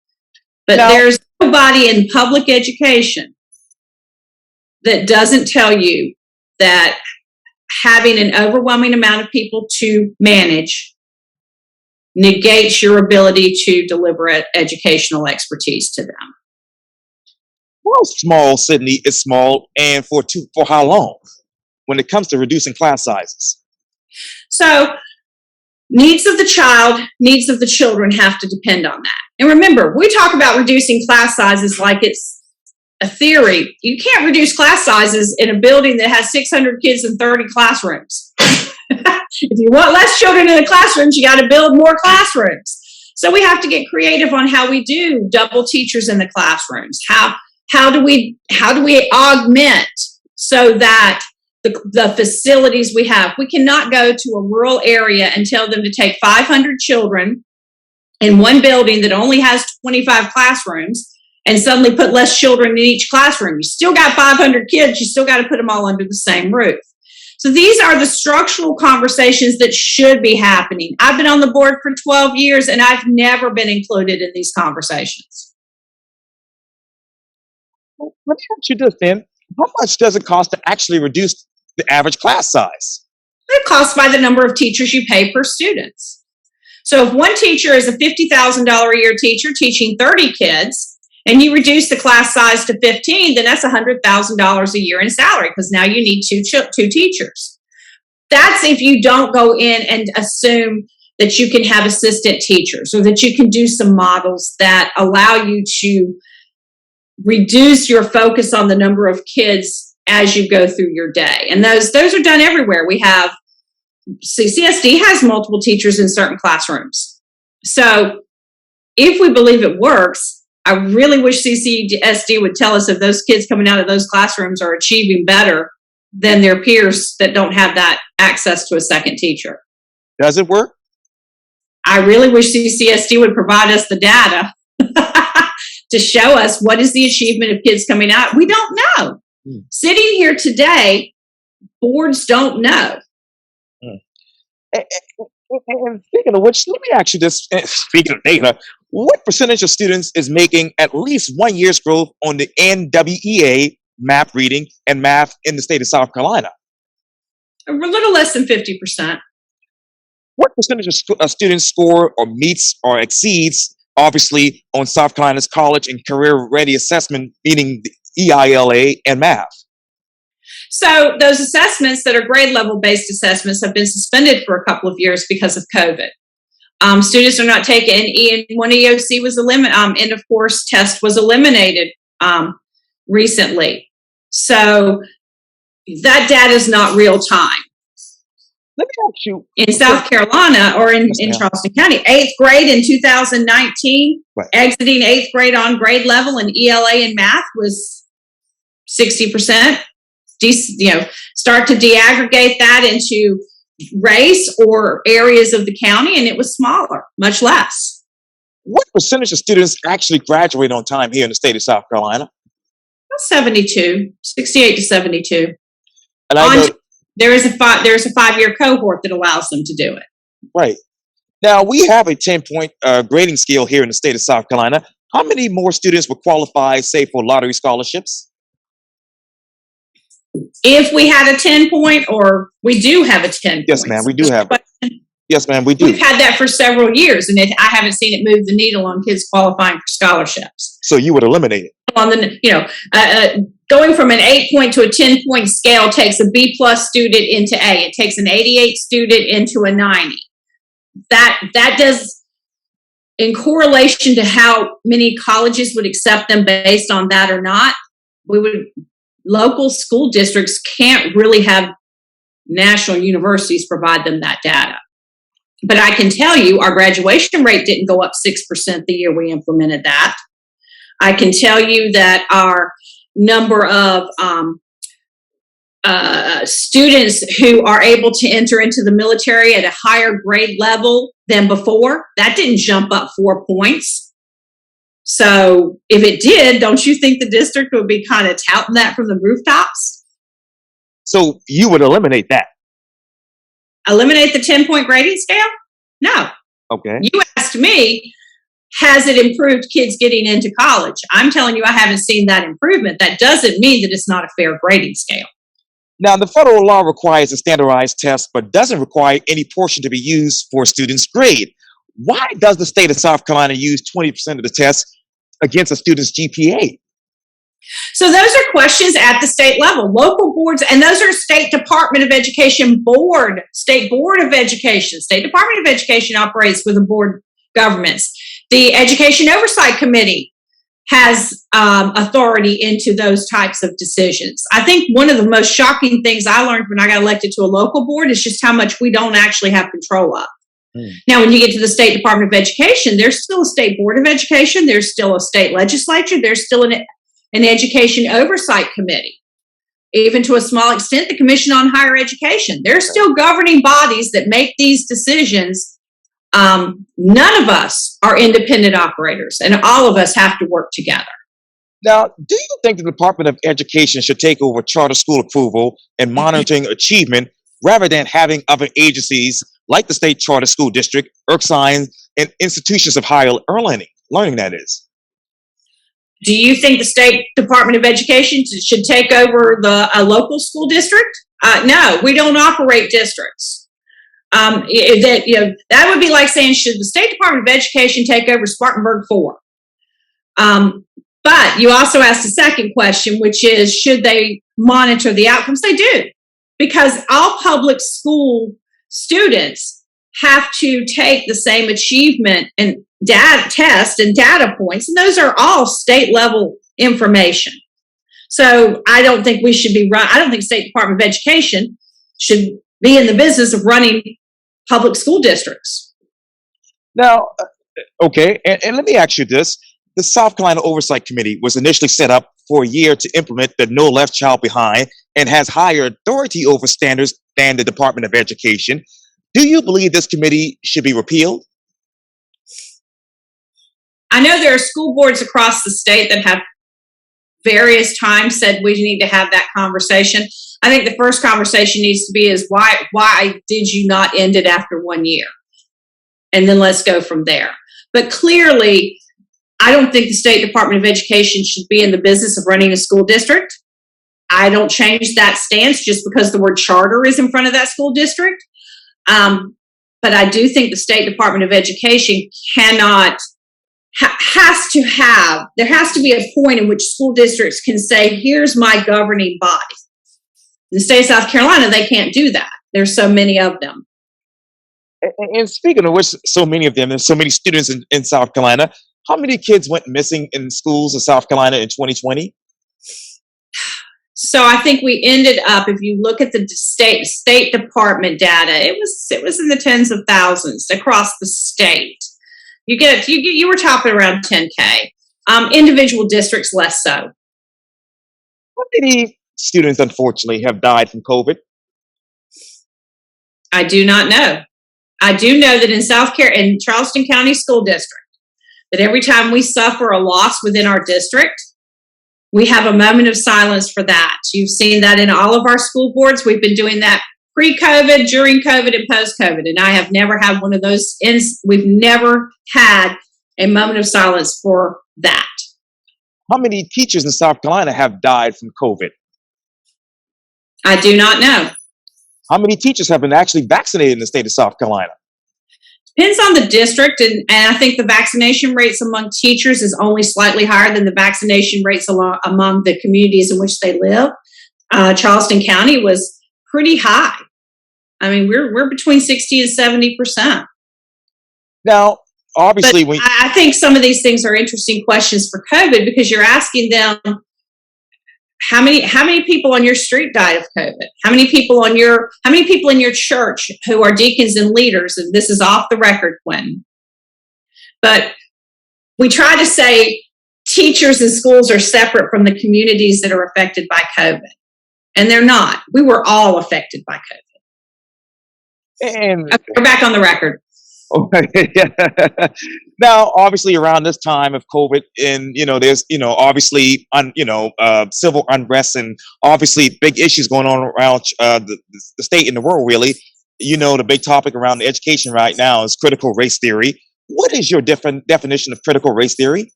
But there's nobody in public education that doesn't tell you that having an overwhelming amount of people to manage negates your ability to deliver educational expertise to them. Well, small, Sydney, is small, and for how long when it comes to reducing class sizes? So needs of the child, needs of the children have to depend on that. And remember, we talk about reducing class sizes like it's a theory. You can't reduce class sizes in a building that has 600 kids and 30 classrooms. If you want less children in the classrooms, you got to build more classrooms. So we have to get creative on how we do double teachers in the classrooms. How do we augment so that the facilities we have, we cannot go to a rural area and tell them to take 500 children in one building that only has 25 classrooms and suddenly put less children in each classroom. You still got 500 kids, you still got to put them all under the same roof. So these are the structural conversations that should be happening. I've been on the board for 12 years and I've never been included in these conversations. Well, let me ask you this then. How much does it cost to actually reduce the average class size? It costs by the number of teachers you pay per students. So if one teacher is a $50,000 a year teacher teaching 30 kids, and you reduce the class size to 15, then that's $100,000 a year in salary because now you need two teachers. That's if you don't go in and assume that you can have assistant teachers or that you can do some models that allow you to reduce your focus on the number of kids as you go through your day. And those are done everywhere. We have CCSD has multiple teachers in certain classrooms. So if we believe it works, I really wish CCSD would tell us if those kids coming out of those classrooms are achieving better than their peers that don't have that access to a second teacher. Does it work? I really wish CCSD would provide us the data to show us what is the achievement of kids coming out. We don't know. Sitting here today, boards don't know. And speaking of which, let me ask you this. Speaking of data, what percentage of students is making at least 1 year's growth on the NWEA math reading and math in the state of South Carolina? A little less than 50%. What percentage of students score or meets or exceeds, obviously, on South Carolina's college and career ready assessment, meaning the EILA and math? So those assessments that are grade level based assessments have been suspended for a couple of years because of COVID. Students are not taking, and one EOC was eliminated, end of course test was eliminated recently. So that data is not real time. Let me ask you. In South Carolina or in Charleston County, 8th grade in 2019, right, exiting 8th grade on grade level in ELA and math was 60%. Start to deaggregate that into race or areas of the county, and it was smaller, much less. What percentage of students actually graduate on time here in the state of South Carolina? 72, 68 to 72. And I know there's a 5-year cohort that allows them to do it. Right. Now, we have a 10-point grading scale here in the state of South Carolina. How many more students would qualify, say, for lottery scholarships? If we had a 10-point, or we do have a 10-point. Yes, ma'am, we do have it. Yes, ma'am, we do. We've had that for several years, and I haven't seen it move the needle on kids qualifying for scholarships. So you would eliminate it? On the, going from an 8-point to a 10-point scale takes a B+ student into A. It takes an 88 student into a 90. That does, in correlation to how many colleges would accept them based on that or not, local school districts can't really have national universities provide them that data. But I can tell you our graduation rate didn't go up 6% the year we implemented that. I can tell you that our number of students who are able to enter into the military at a higher grade level than before, that didn't jump up 4 points. So if it did, don't you think the district would be kind of touting that from the rooftops? So you would eliminate that? Eliminate the 10-point grading scale? No. Okay. You asked me, has it improved kids getting into college? I'm telling you, I haven't seen that improvement. That doesn't mean that it's not a fair grading scale. Now, the federal law requires a standardized test, but doesn't require any portion to be used for a student's grade. Why does the state of South Carolina use 20% of the test against a student's GPA? So those are questions at the state level, local boards, and those are State Department of Education board, State Board of Education. State Department of Education operates with the board governments. The Education Oversight Committee has authority into those types of decisions. I think one of the most shocking things I learned when I got elected to a local board is just how much we don't actually have control of. Now, when you get to the State Department of Education, there's still a State Board of Education, there's still a state legislature, there's still an Education Oversight Committee. Even to a small extent, the Commission on Higher Education. There's still governing bodies that make these decisions. None of us are independent operators, and all of us have to work together. Now, do you think the Department of Education should take over charter school approval and monitoring achievement rather than having other agencies like the State Charter School District, IRCSINE, and institutions of higher learning that is? Do you think the State Department of Education should take over a local school district? No, we don't operate districts. That would be like saying, should the State Department of Education take over Spartanburg 4? But you also asked a second question, which is, should they monitor the outcomes? They do, because all public school students have to take the same achievement and data test and data points, and those are all state level information. So I don't think we should be I don't think State Department of Education should be in the business of running public school districts. Now, okay, and let me ask you this. The South Carolina Oversight Committee was initially set up for a year to implement the No Left Child Behind and has higher authority over standards than the Department of Education. Do you believe this committee should be repealed? I know there are school boards across the state that have various times said we need to have that conversation. I think the first conversation needs to be is why did you not end it after 1 year? And then let's go from there. But clearly, I don't think the State Department of Education should be in the business of running a school district. I don't change that stance just because the word charter is in front of that school district. But I do think the State Department of Education there has to be a point in which school districts can say, here's my governing body. In the state of South Carolina, they can't do that. There's so many of them. And speaking of which, so many of them, there's so many students in South Carolina. How many kids went missing in schools of South Carolina in 2020? So I think we ended up, if you look at the State Department data, it was in the tens of thousands across the state. You were topping around 10K. Individual districts less so. How many students, unfortunately, have died from COVID? I do not know. I do know that in Charleston County School District, that every time we suffer a loss within our district, we have a moment of silence for that. You've seen that in all of our school boards. We've been doing that pre-COVID, during COVID, and post-COVID. And I have never had one of those. We've never had a moment of silence for that. How many teachers in South Carolina have died from COVID? I do not know. How many teachers have been actually vaccinated in the state of South Carolina? Depends on the district, and I think the vaccination rates among teachers is only slightly higher than the vaccination rates among the communities in which they live. Charleston County was pretty high. I mean, we're between 60 and 70%. Now, obviously, I think some of these things are interesting questions for COVID, because you're asking them, how many people on your street died of COVID? How many people in your church who are deacons and leaders? And this is off the record, Quintin. But we try to say teachers and schools are separate from the communities that are affected by COVID. And they're not. We were all affected by COVID. And okay, we're back on the record. Okay. Now, obviously, around this time of COVID, and there's obviously civil unrest, and obviously big issues going on around the state and the world. Really, the big topic around the education right now is critical race theory. What is your definition of critical race theory?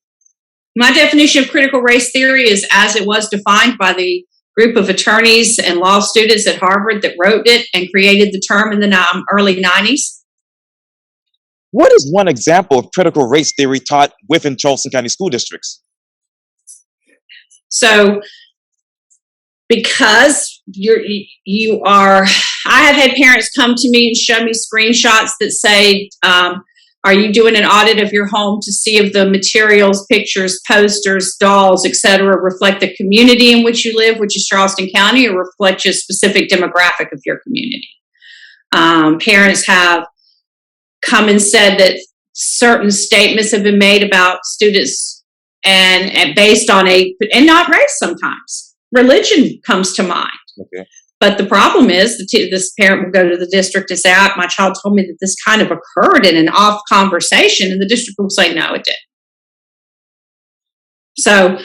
My definition of critical race theory is as it was defined by the group of attorneys and law students at Harvard that wrote it and created the term in the early 90s. What is one example of critical race theory taught within Charleston County school districts? So, because I have had parents come to me and show me screenshots that say, are you doing an audit of your home to see if the materials, pictures, posters, dolls, etc., reflect the community in which you live, which is Charleston County, or reflect a specific demographic of your community? Parents have come and said that certain statements have been made about students and based on and not race sometimes. Religion comes to mind. Okay. But the problem is this parent will go to the district and say, my child told me that this kind of occurred in an off conversation, and the district will say, no, it didn't. So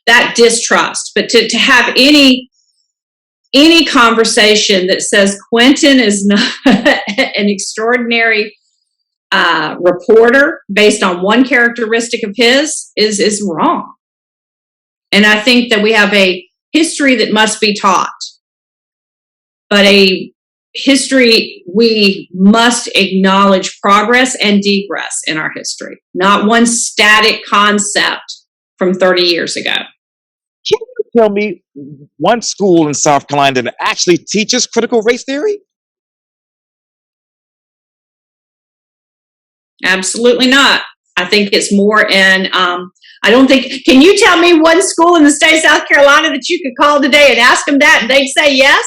that distrust, but to have any conversation that says Quintin is not an extraordinary reporter based on one characteristic of his is wrong. And I think that we have a history that must be taught, but a history, we must acknowledge progress and degress in our history, not one static concept from 30 years ago. Can you tell me one school in South Carolina that actually teaches critical race theory? Absolutely not. I think it's more in, I don't think, can you tell me one school in the state of South Carolina that you could call today and ask them that and they'd say yes?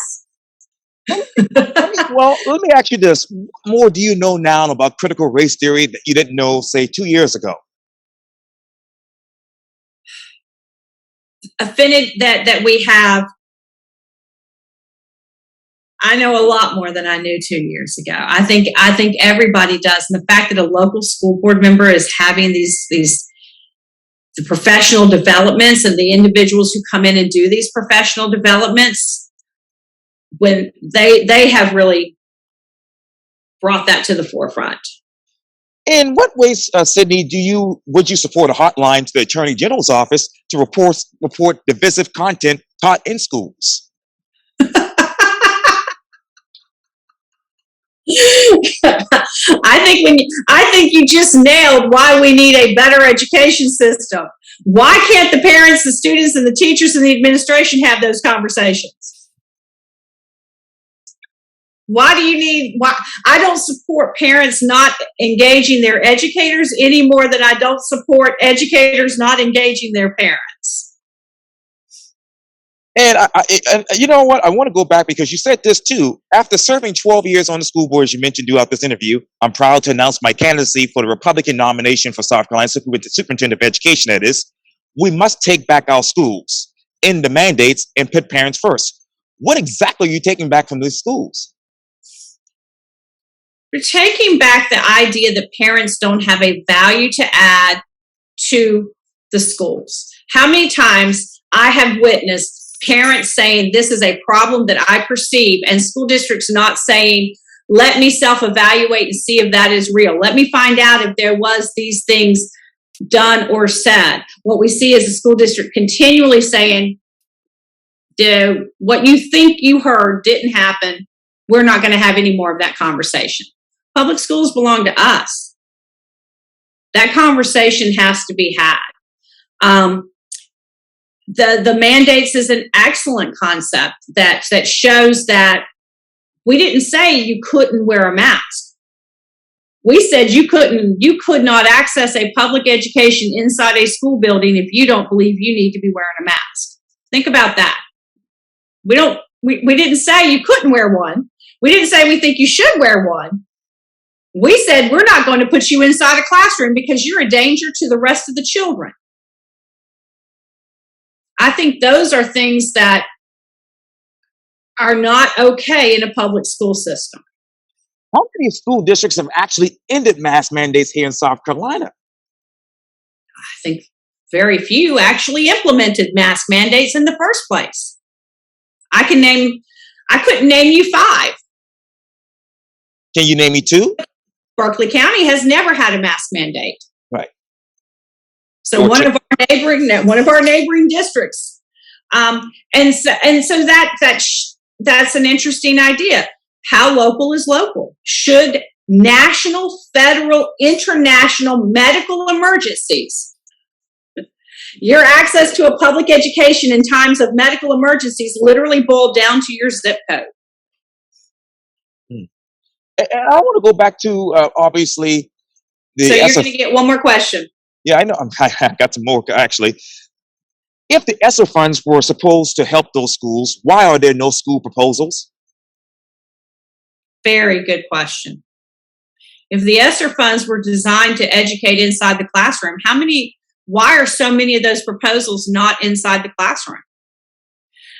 Well, let me ask you this. What more do you know now about critical race theory that you didn't know, say, 2 years ago? Affinity that we have, I know a lot more than I knew 2 years ago. I think everybody does. And the fact that a local school board member is having the professional developments and the individuals who come in and do these professional developments, when they have really brought that to the forefront. In what ways, Sydney, would you support a hotline to the Attorney General's office to report divisive content taught in schools? I think you just nailed why we need a better education system. Why can't the parents, the students, and the teachers and the administration have those conversations? Why I don't support parents not engaging their educators any more than I don't support educators not engaging their parents. And you know what? I want to go back because you said this too. After serving 12 years on the school board, as you mentioned throughout this interview, I'm proud to announce my candidacy for the Republican nomination for South Carolina Superintendent of Education. That is, we must take back our schools, end the mandates, and put parents first. What exactly are you taking back from these schools? We're taking back the idea that parents don't have a value to add to the schools. How many times I have witnessed parents saying this is a problem that I perceive, and school districts not saying, let me self-evaluate and see if that is real. Let me find out if there was these things done or said. What we see is the school district continually saying, what you think you heard didn't happen. We're not going to have any more of that conversation. Public schools belong to us. That conversation has to be had. The mandates is an excellent concept that shows that we didn't say you couldn't wear a mask. We said you could not access a public education inside a school building if you don't believe you need to be wearing a mask. Think about that. We didn't say you couldn't wear one. We didn't say we think you should wear one. We said we're not going to put you inside a classroom because you're a danger to the rest of the children. I think those are things that are not okay in a public school system. How many school districts have actually ended mask mandates here in South Carolina? I think very few actually implemented mask mandates in the first place. I couldn't name you 5. Can you name me 2? Berkeley County has never had a mask mandate. Right. So one of our neighboring districts, and so that's an interesting idea. How local is local? Should national, federal, international medical emergencies, your access to a public education in times of medical emergencies, literally boil down to your zip code? And I want to go back to obviously the. So you're going to get one more question. Yeah, I know. I got some more actually. If the ESSER funds were supposed to help those schools, why are there no school proposals? Very good question. If the ESSER funds were designed to educate inside the classroom, why are so many of those proposals not inside the classroom?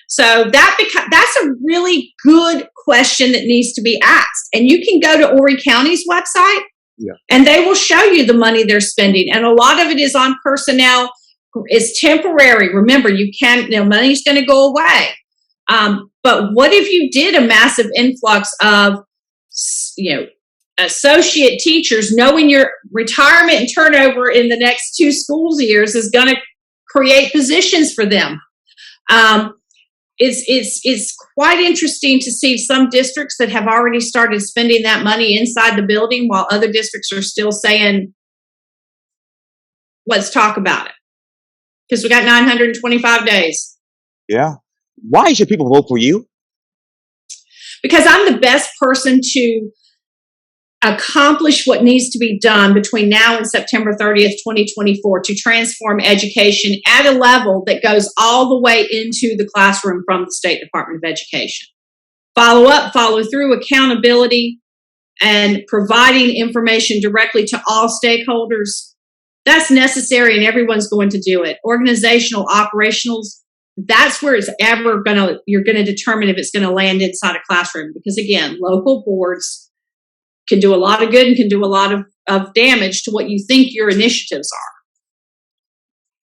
So that's a really good question that needs to be asked. And you can go to Horry County's website, and they will show you the money they're spending. And a lot of it is on personnel. It's temporary. Remember, money's going to go away. But what if you did a massive influx of, associate teachers, knowing your retirement and turnover in the next 2 school years is going to create positions for them? it's quite interesting to see some districts that have already started spending that money inside the building, while other districts are still saying, let's talk about it. Because we got 925 days. Yeah. Why should people vote for you? Because I'm the best person to accomplish what needs to be done between now and September 30th, 2024 to transform education at a level that goes all the way into the classroom from the State Department of Education. Follow up, follow through, accountability, and providing information directly to all stakeholders. That's necessary, and everyone's going to do it. Organizational, operationals, that's where you're going to determine if it's going to land inside a classroom. Because again, local boards can do a lot of good and can do a lot of damage to what you think your initiatives are.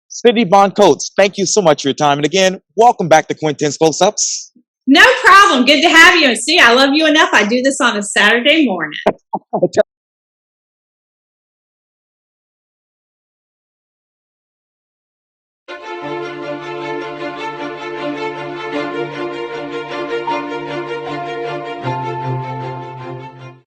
Cindy Bond Coates, thank you so much for your time. And again, welcome back to Quintin's Close-Ups. No problem. Good to have you. And see, I love you enough. I do this on a Saturday morning.